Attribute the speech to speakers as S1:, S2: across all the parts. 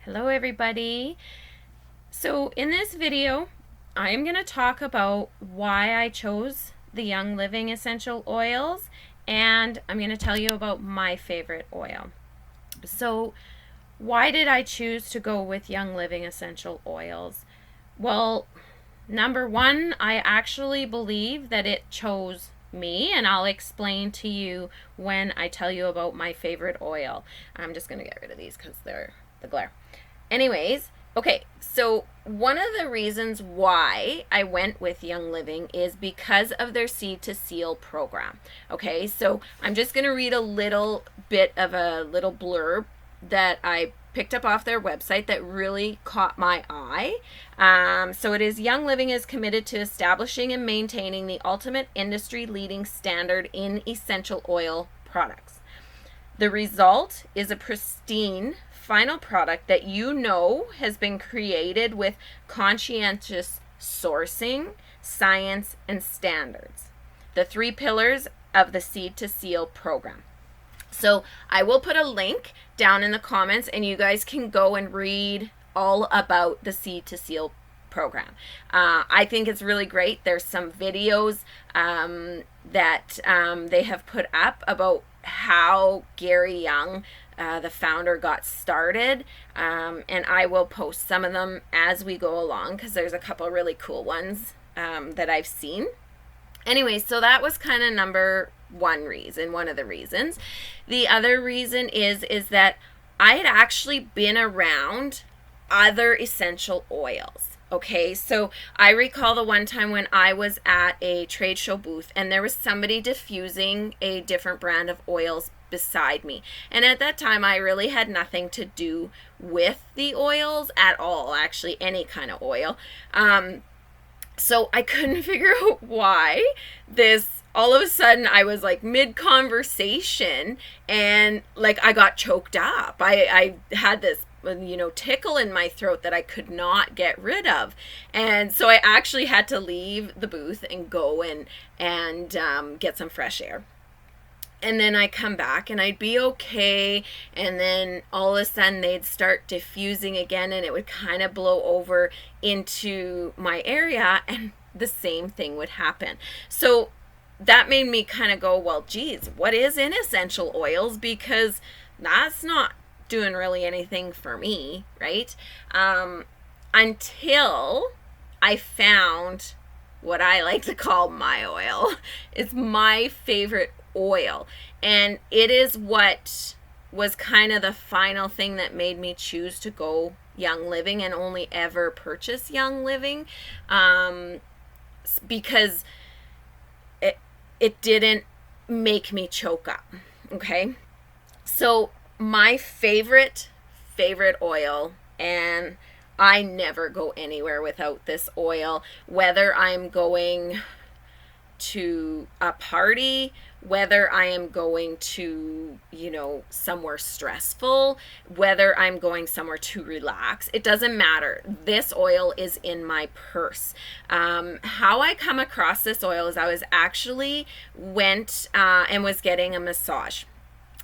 S1: Hello everybody. So in this video, I am going to talk about why I chose the Young Living essential oils, and I'm going to tell you about my favorite oil. So why did I choose to go with Young Living essential oils? Well, number one, I actually believe that it chose me, and I'll explain to you when I tell you about my favorite oil. I'm just going to get rid of these because they're the glare. Anyways, okay, so one of the reasons why I went with Young Living is because of their Seed to Seal program. Okay, so I'm just going to read a little bit of a little blurb that I picked up off their website that really caught my eye. So it is, Young Living is committed to establishing and maintaining the ultimate industry leading standard in essential oil products. The result is a pristine final product that you know has been created with conscientious sourcing, science, and standards. The 3 pillars of the Seed to Seal program. So I will put a link down in the comments and you guys can go and read all about the Seed to Seal program. I think it's really great. There's some videos that they have put up about how Gary Young, the founder, got started, and I will post some of them as we go along because there's a couple really cool ones that I've seen. Anyway, so that was kind of number one reason, one of the reasons. The other reason is that I had actually been around other essential oils. Okay, so I recall the one time when I was at a trade show booth and there was somebody diffusing a different brand of oils beside me. And at that time, I really had nothing to do with the oils at all, actually, any kind of oil. So I couldn't figure out why all of a sudden I was like mid conversation and like I got choked up. I had this tickle in my throat that I could not get rid of. And so I actually had to leave the booth and go and get some fresh air. And then I come back and I'd be okay. And then all of a sudden they'd start diffusing again and it would kind of blow over into my area and the same thing would happen. So that made me kind of go, well, geez, what is in essential oils? Because that's not doing really anything for me, right? Until I found what I like to call my oil. It's my favorite oil, and it is what was kind of the final thing that made me choose to go Young Living and only ever purchase Young Living, because it didn't make me choke up. Okay, so my favorite oil, and I never go anywhere without this oil, whether I'm going to a party, whether I am going to, somewhere stressful, whether I'm going somewhere to relax, it doesn't matter. This oil is in my purse. How I come across this oil is I was actually went and was getting a massage.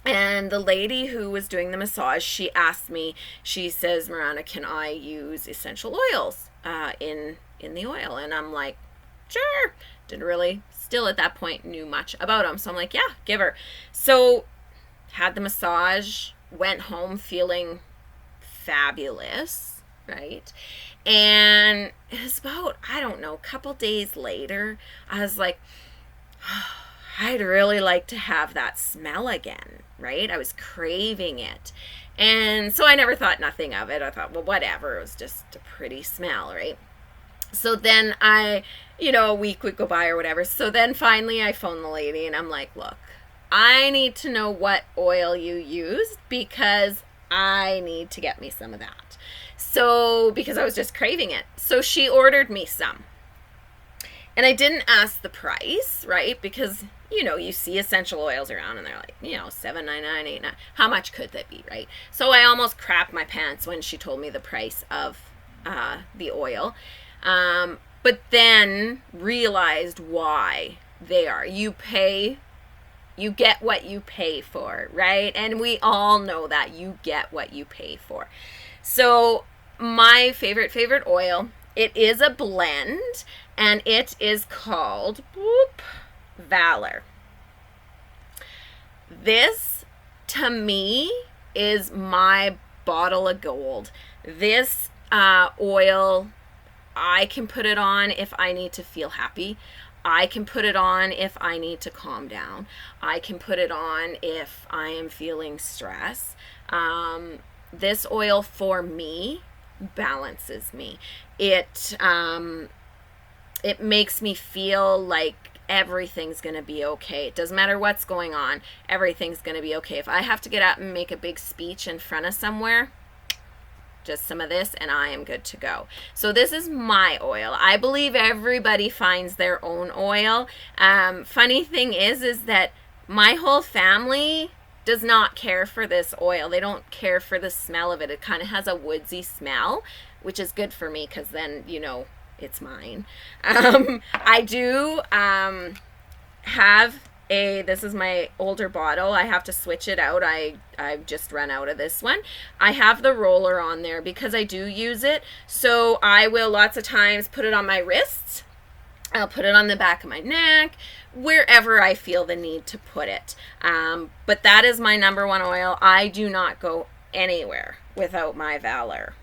S1: And the lady who was doing the massage, she asked me, she says, Miranda, can I use essential oils in the oil? And I'm like, sure. Didn't really, still at that point, knew much about them. So I'm like, yeah, give her. So had the massage, went home feeling fabulous, right? And it was about, I don't know, a couple days later, I was like, I'd really like to have that smell again, right? I was craving it. And so I never thought nothing of it. I thought, well, whatever. It was just a pretty smell, right? So then a week would go by or whatever. So then finally I phoned the lady and I'm like, look, I need to know what oil you used because I need to get me some of that. So, because I was just craving it. So she ordered me some. And I didn't ask the price, right? Because, you see essential oils around and they're like, $7.99, $8.99. How much could that be, right? So I almost crapped my pants when she told me the price of the oil. But then realized why they are. You pay You get what you pay for, right? And we all know that you get what you pay for. So my favorite oil, it is a blend, and it is called Valor. This, to me, is my bottle of gold. This oil, I can put it on if I need to feel happy. I can put it on if I need to calm down. I can put it on if I am feeling stress. This oil for me balances me. It makes me feel like everything's going to be okay. It doesn't matter what's going on. Everything's going to be okay. If I have to get up and make a big speech in front of somewhere, just some of this and I am good to go. So this is my oil. I believe everybody finds their own oil. Funny thing is that my whole family does not care for this oil. They don't care for the smell of it. It kind of has a woodsy smell, which is good for me because then, you know, it's mine. I do have this is my older bottle. I have to switch it out. I've just run out of this one. I have the roller on there because I do use it. So I will lots of times put it on my wrists. I'll put it on the back of my neck, wherever I feel the need to put it. But that is my number one oil. I do not go anywhere without my Valor.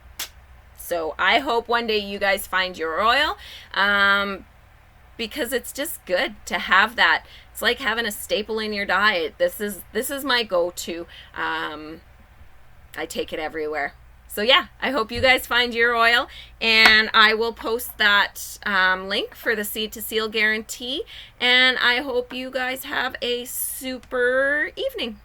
S1: So I hope one day you guys find your oil, because it's just good to have that. It's like having a staple in your diet. This is my go-to. I take it everywhere. So yeah, I hope you guys find your oil, and I will post that link for the Seed to Seal guarantee, and I hope you guys have a super evening.